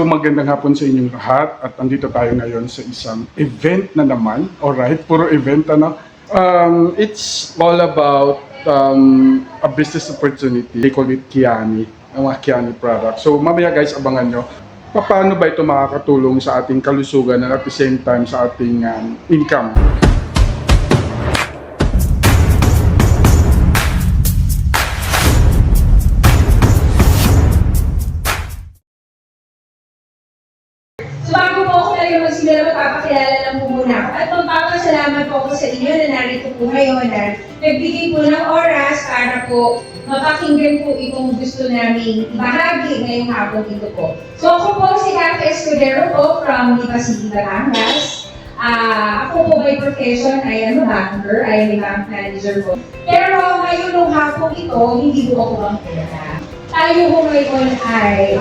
So magandang hapon sa inyong lahat at andito tayo ngayon sa isang event na naman. Alright, puro event ano. It's all about a business opportunity. They call it Kiani, ang mga Kiani product. So mamaya guys, abangan nyo. Paano ba ito makakatulong sa ating kalusugan at at the same time sa ating income? So bago po ako talaga magsimula, magpapakilala lang po muna ako. At magpapasalamat po ako sa inyo na narito po ngayon na nagbigay po ng oras para po mapakinggan po itong gusto namin ibahagi ngayong hapon ito po. So ako po si Cathy Escudero po from Lipa City, Batangas. Ako po by profession ay a banker, ay a bank manager po. Pero ngayon nung hapon ito, hindi po ako bankera. Tayo po ngayon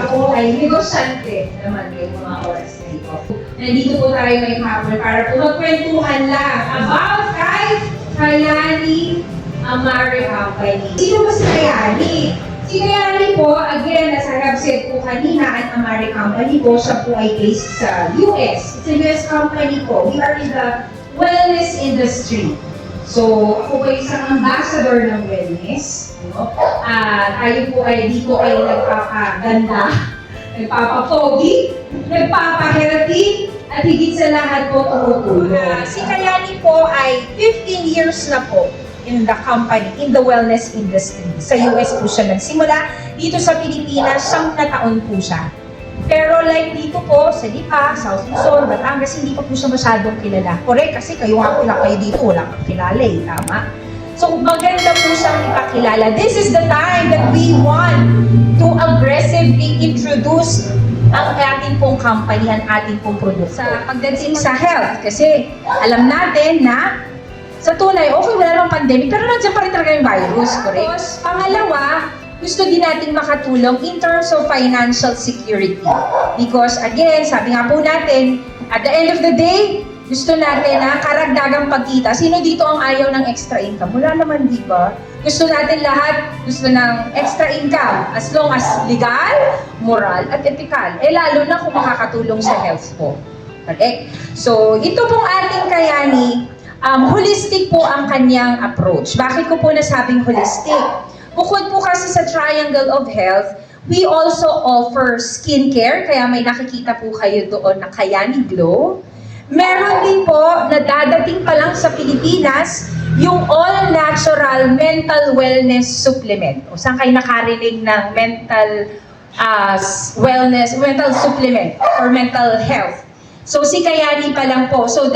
ako ay negosyante naman ngayong mga oras na ito. Nandito po tayo ngayong hapon para po magkwentuhan lang about Kayani Amare Company. Sino ba si Kayani? Si Kayani po, again, as I have said po kanina, ang Amare Company po, siya po ay based sa US. It's a US company po. We are in the wellness industry. So, ako po isang ambassador ng wellness. Tayo po ay dito ay nagpapaganda, nagpapapogi, nagpapa-healthy, at higit sa lahat po tumutulong. Si Kayani po ay 15 years na po in the company, in the wellness industry. Sa US po siya nagsimula. Dito sa Pilipinas, 10 na taon po siya. Pero like dito po, sa Lipa, South Luzon, Batangas, hindi pa po siya masyadong kilala. Correct, kasi kayo dito, wala kang kilala eh, tama? So maganda po siyang ipakilala. This is the time that we want to aggressively introduce ang ating pong company, ang ating pong produkto. Sa pagdating sa health, kasi alam natin na sa tunay, okay, wala namang pandemic, pero nandiyan pa rin talaga yung virus, correct? Tapos, pangalawa, gusto din natin makatulong in terms of financial security. Because again, sabi nga po natin, at the end of the day, gusto natin na karagdagang pagkita. Sino dito ang ayaw ng extra income? Wala naman, di ba? Gusto natin lahat, gusto ng extra income. As long as legal, moral, at ethical. Lalo na kung makakatulong sa health po. Correct? So, ito pong ating Kayani, holistic po ang kanyang approach. Bakit ko po nasabing holistic? Bukod po kasi sa triangle of health, we also offer skincare, kaya may nakikita po kayo doon na Kayani Glow. Meron din po na dadating pa lang sa Pilipinas, yung all-natural mental wellness supplement. O saan kayo nakarinig ng mental wellness, mental supplement or mental health. So si Kayani pa lang po. So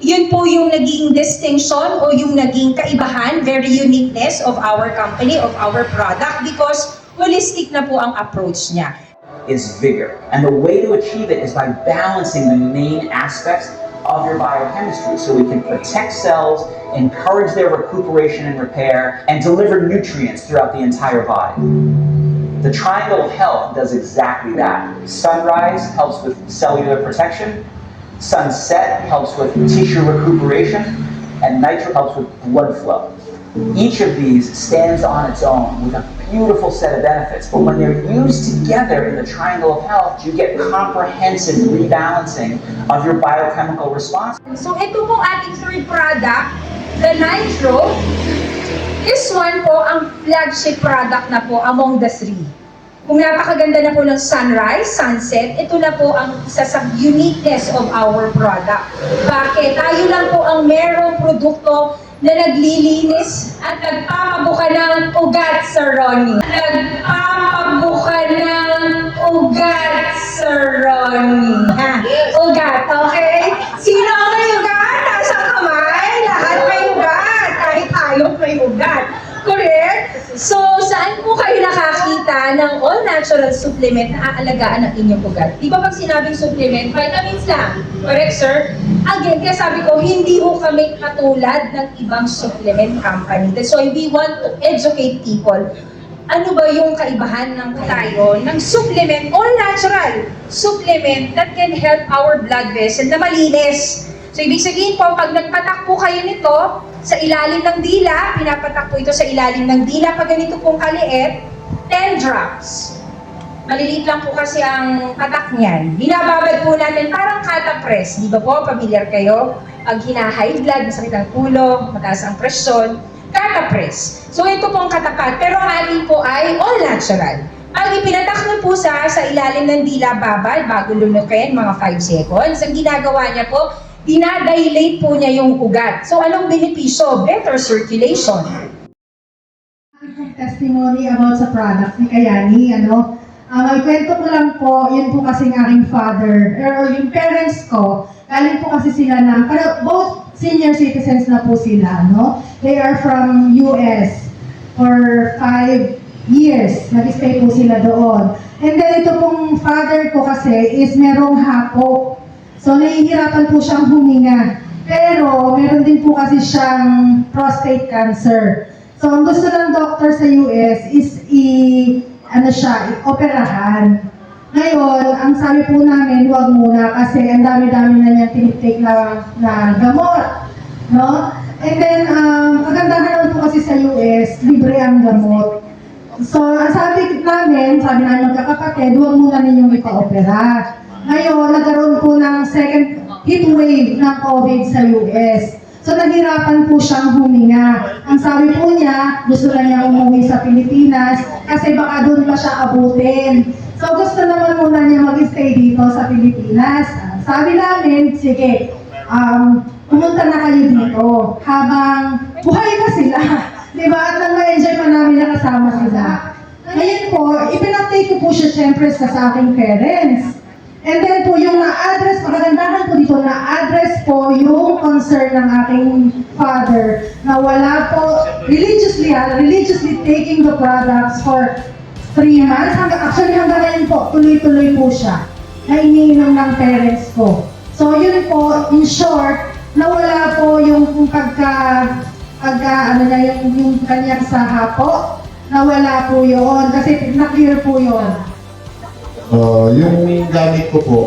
yun po yung naging distinction o yung naging kaibahan, very uniqueness of our company, of our product, because holistic na po ang approach niya. Is vigor. And the way to achieve it is by balancing the main aspects of your biochemistry so we can protect cells, encourage their recuperation and repair, and deliver nutrients throughout the entire body. The triangle of health does exactly that. Sunrise helps with cellular protection, sunset helps with tissue recuperation, and nitro helps with blood flow. Each of these stands on its own with a beautiful set of benefits, but when they're used together in the triangle of health, you get comprehensive rebalancing of your biochemical response. So ito po ating third product, the Nitro. This one po ang flagship product na po among the three. Kung napakaganda na po ng sunrise, sunset, ito na po ang isa sa uniqueness of our product. Bakit? Tayo lang po ang merong produkto na naglilinis at nagpapabuka ng ugat sa Ronnie. Nagpapabuka ng ugat sa Ronnie. Ugat, okay? Sino ang may ugat? Nasa kamay? Lahat may ugat. Kahit tayo may ugat. Correct? So, saan po kayo nakakita ng all-natural supplement na aalagaan ang inyong ugat? Di ba pag sinabing supplement, vitamins lang. Correct, sir? Again, kaya sabi ko, hindi ho kami katulad ng ibang supplement company. That's why we want to educate people. Ano ba yung kaibahan ng tayo ng supplement, all-natural supplement that can help our blood vessel na malinis. So, ibig sabihin po, pag nagpatak po kayo nito sa ilalim ng dila, pinapatak po ito sa ilalim ng dila, pag ganito pong kaliit, 10 drops. maliliit lang po kasi ang patak niyan. Binababad po natin parang catapress. Di ba po, familiar kayo? Pag hina-high blood, masakit ang ulo, mataas ang presyon, catapress. So ito po ang katapat, pero ang atin po ay all natural. Pag ipinatak niyo po sa ilalim ng dila babal, bago lunukin, mga 5 seconds, ang ginagawa niya po, dinadilate po niya yung ugat. So anong benepisyo? Better circulation. Testimony about sa product ni Kayani, may kwento ko lang po, yun po kasing aking father, or yung parents ko, galing po kasi sila pero both senior citizens na po sila, no? They are from US for 5 years, nag-stay po sila doon. And then ito pong father ko kasi is merong hapo. So nahihirapan po siyang huminga. Pero meron din po kasi siyang prostate cancer. So ang gusto ng doctor sa US is operahan. Ngayon, ang sabi po namin, huwag muna kasi ang dami-dami na niyang tinitake na gamot. No? And then, kagandahan naman po kasi sa US, libre ang gamot. So, ang sabi namin magkakapatid, huwag muna ninyong ipa-opera. Ngayon, nagkaroon po ng second heat wave ng COVID sa US. So, naghirapan po siyang huminga. Ang sabi po niya, gusto na niya umuwi sa Pilipinas kasi baka doon pa siya abutin. So, gusto naman muna niya mag-stay dito sa Pilipinas. Sabi namin, sige, pumunta na kayo dito habang buhay pa sila. Diba? At nang ma-enjoy pa namin na kasama sila. Ngayon po, ipinatake ko po siya siyempre sa aking parents. And then po yung na-address, makagandahan po dito, na-address po yung concern ng aking father na wala po, religiously taking the products for 3 months. Actually hanggang ngayon po, tuloy-tuloy po siya na iniinom ng parents ko. So yun po, in short, nawala po yung yung kanyang sa hapo, nawala po yun kasi na-clear po yun. Yung gamit ko po,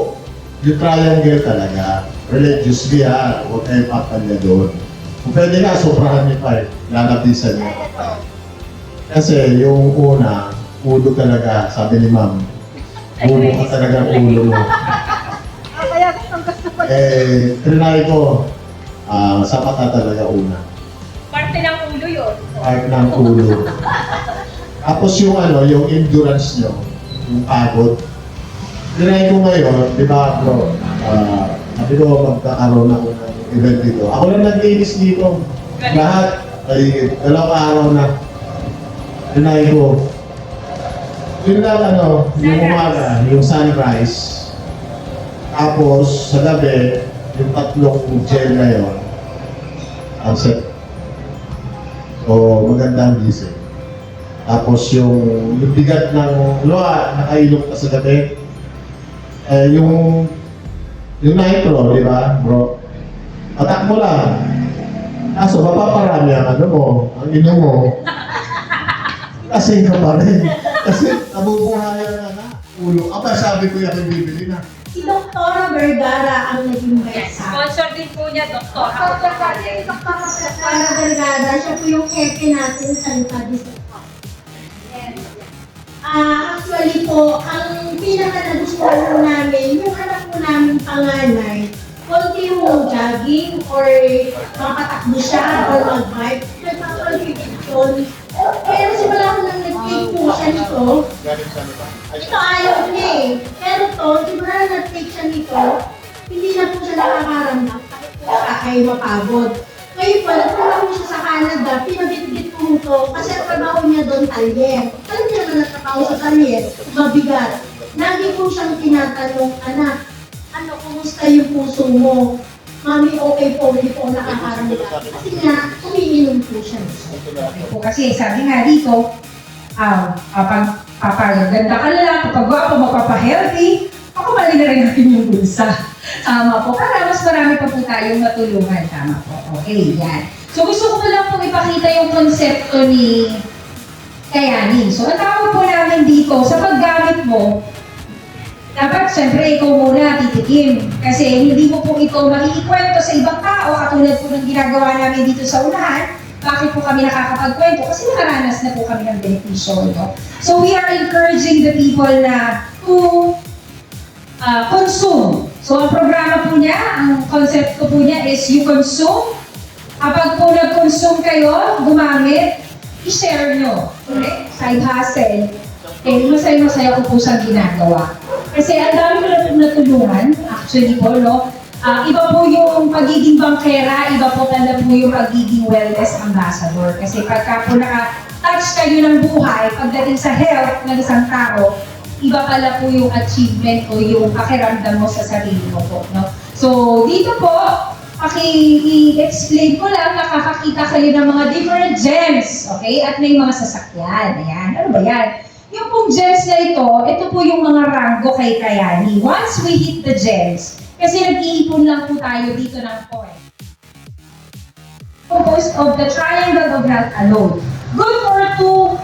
yung triangle talaga, religiously huwag kayo papalya doon. Kung pwede nga, sobrahan niyo pa lalapisan niyo. Kasi yung una, ulo talaga, sabi ni ma'am, ulo ka talaga ang ulo mo. Trinay ko, sapat na talaga una. Parte ng ulo yun. Part ng ulo. Tapos yung yung endurance nyo, yung pagod. Trinay ko ngayon, di ba bro, sabi ko magkakaroon ako ng event dito. Ako lang nag-iinis dito. Lahat, ay 2 araw na. Trinay ko. Yun lang yung umaga, yung sunrise. Tapos sa gabi, yung 3 gel na yun, ang set. So maganda ang gising. Tapos yung bigat ng nakailok ka sa gabi. Yung nitro, di ba, bro? Atak mo lang. Kaso, mapaparami ang ang inom mo. Kasi ka pa rin. Kasi nabubuhayan na. Ulo. Sabi ko yung bibili na. Si Dr. Vergara ang nag-invite sa Sponsor din po niya, Doktor. Dr. Vergara, siya po yung hepe natin sa Lupadis. Actually po, ang pinaka-nagustuhan po namin, yung anak po namin panganay, konti yung jogging or makatakbo siya or mag-bike, nagpapaligid. Pero simula ko nang nag-take po siya nito, ito ayaw niya eh. Pero to, simula na nag-take siya nito, hindi na po siya nakakaramdam kahit po siya ay mapagod. Ngayon po, nagpunta po siya sa Canada, pinabitbit po ito kasi ang trabaho niya doon talyer. Alam niya naman nagtrabaho sa talyer, mabigat. Lagi po siyang tinatanong, anak, kumusta yung puso mo? Mami, okay po, hindi po nakakaramdam. Kasi nga, umiinom po siya. Po kasi sabi nga dito, pag papaganda ka lang, kapag gwapo, magpapa-healthy, ako mali na rin natin yung bulsa. Tama po, para mas marami pa po tayong matulungan. Tama po, okay, yan. So gusto ko lang pong ipakita yung konsepto ni Kayani. So ang tawag po namin dito, sa paggamit mo, dapat siyempre ikaw muna titikim. Kasi hindi mo po ito maiikwento sa ibang tao, katulad po ng ginagawa namin dito sa unahan. Bakit po kami nakakapagkwento? Kasi nakaranas na po kami ng benepisyo. No? So we are encouraging the people na to consume. So ang programa po niya, ang concept ko po niya is you consume. Kapag po nag-consume kayo, gumamit, i-share nyo. Okay? Side hustle. Okay, masaya-masaya ko po siyang ginagawa. Kasi ang dami ko na po natulungan, actually po, no? Iba po yung pagiging bangkera, iba po talaga po yung pagiging wellness ambassador. Kasi pagka po naka-touch kayo ng buhay, pagdating sa health ng isang tao, iba pala po yung achievement o yung pakiramdam mo sa sarili mo po. No? So, dito po, i-explain ko lang, nakakakita kayo ng mga different gems, okay? At may mga sasakyan, ayan. Ano ba yan? Yung pong gems na ito po yung mga ranggo kay Kayani. Once we hit the gems, kasi nag-iipon lang po tayo dito ng coin. Composed of the triangle of health alone. Good for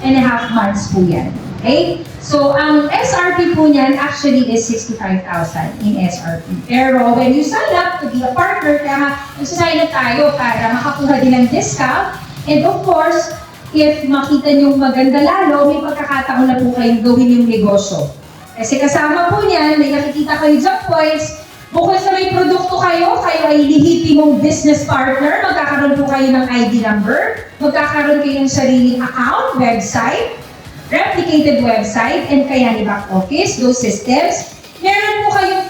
2.5 months po yan. Okay? So, ang SRP po niyan actually is 65,000 in SRP. Pero when you sign up to be a partner, kaya nagsasign up tayo para makakuha din ng discount. And of course, if makita nyo maganda lalo, may pagkakataon na po kayong gawin yung negosyo. Kasi kasama po niyan, may nakikita kayo dyan points, bukod sa may produkto kayo ay lehitimong business partner, magkakaroon po kayo ng ID number, magkakaroon kayo ng sariling account, website, replicated website, and Kayani back office, those systems. Meron po kayong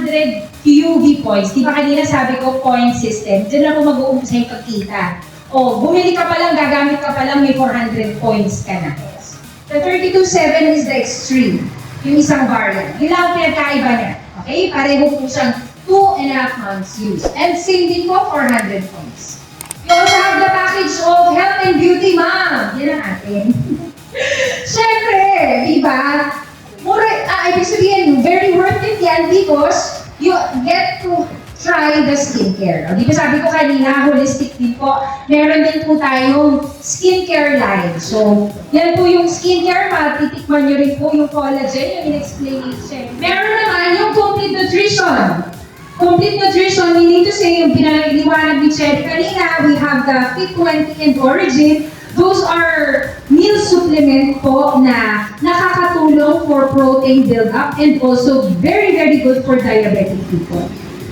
400 QV points. Di ba kanina sabi ko, point system. Diyan na po mag-uumpisa yung pagkita. O, bumili ka pa lang, gagamit ka pa lang, may 400 points ka na. The 32.7 is the extreme. Yung isang variant. Yun lang ang pinagkaiba niya. Okay? Pareho po siyang 2.5 months use. And same din po, 400 points. You also have the package of health and beauty, ma'am. Yan ang atin. Siyempre, diba? Ibig sabihin, very worth it yan because you get to try the skincare. Di ba sabi ko kanina, holistic din po. Meron din po tayong skincare line. So, yan po yung skincare. Matitikman nyo rin po yung collagen, yung in-explain ni Chef. Meron naman yung complete nutrition. Complete nutrition, meaning to say, yung pinaliwanag ni Chef kanina, we have the Fit20 and Origin. Those are meal supplement po na nakakatulong for protein build-up and also very, very good for diabetic people.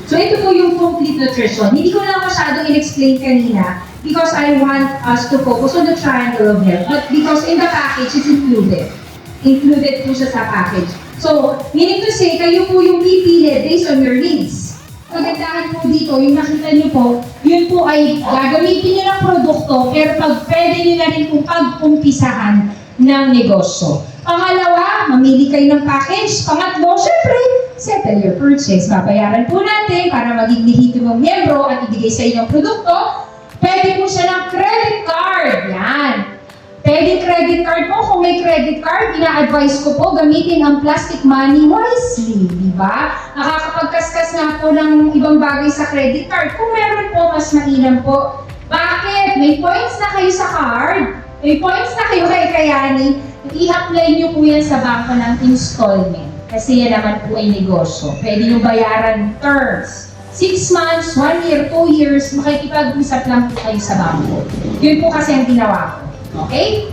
So ito po yung complete nutrition. Hindi ko na masyadong in-explain kanina because I want us to focus on the triangle of health. But because in the package, it's included. Included po siya sa package. So, meaning to say, kayo po yung pipili based on your needs. Kagandahan po dito, yung nakita niyo po, yun po ay gagamitin niyo ng produkto, pero pwede niyo na rin kung pag-umpisahan ng negosyo. Pangalawa, mamili kayo ng package. Pangatlo, syempre, settle your purchase. Babayaran po natin para maging lehitimong miyembro at ibigay sa inyong produkto. Pwede po siya ng credit card. Yan. Pwede credit card po. Kung may credit card, ina-advise ko po gamitin ang plastic money wisely. Diba? Nakakapagkaskas nga po ng ibang bagay sa credit card. Kung meron po, mas mainam po. Bakit? May points na kayo sa card. May points na kayo kay Kayani. I-apply nyo po yan sa bangko ng installment. Kasi yan naman po ay negosyo. Pwede nyo bayaran terms. 6 months, 1 year, 2 years, makikipag-usap lang po kayo sa bangko. Yun po kasi ang ginawa ko. Okay?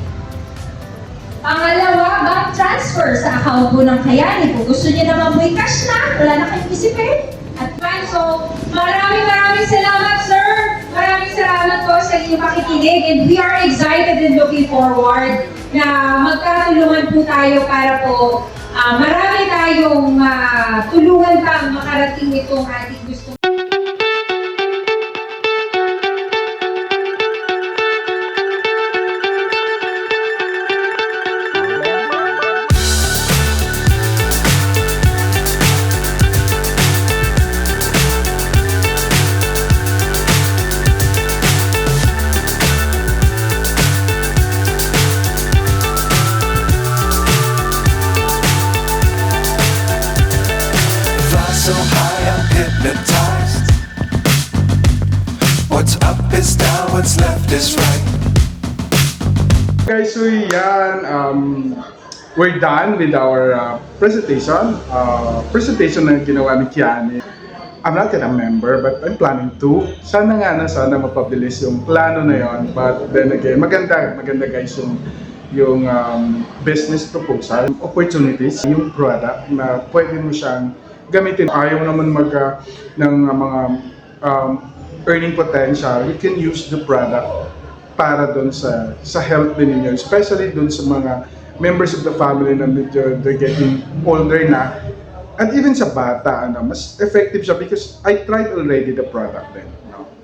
Pangalawa, bank transfer sa account po ng Kayani. Kung gusto niya naman po cash na, wala na kayong isipin. At fine, so maraming salamat, sir. Maraming salamat po sa inyong pakikinig. And we are excited and looking forward na magkatulungan po tayo para po marami tayong tulungan pang makarating itong ating gusto. So high, I'm hypnotized. What's up is down, what's left is right. Guys, so yan, we're done with our presentation. Presentation na ginawa ni Kiani. I'm not yet a member, but I'm planning to. Sana sana mapabilis yung plano na yon. But then again, maganda guys yung business proposal, opportunities, yung product na pwede mo siyang gamitin. Ayaw naman ng mga earning potential. You can use the product para doon sa health din ninyo, especially doon sa mga members of the family na medyo they're getting older na. At even sa bata, mas effective siya because I tried already the product then.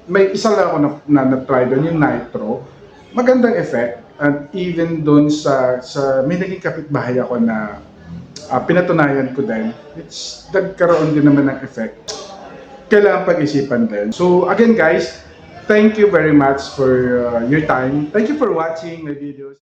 May isa lang ako na-try doon, yung Nitro. Magandang effect. And even doon may naging kapitbahay ako na pinatunayan ko din. Nagkaroon din naman ng effect. Kailangan pag-isipan din. So again guys, thank you very much for your time. Thank you for watching my videos.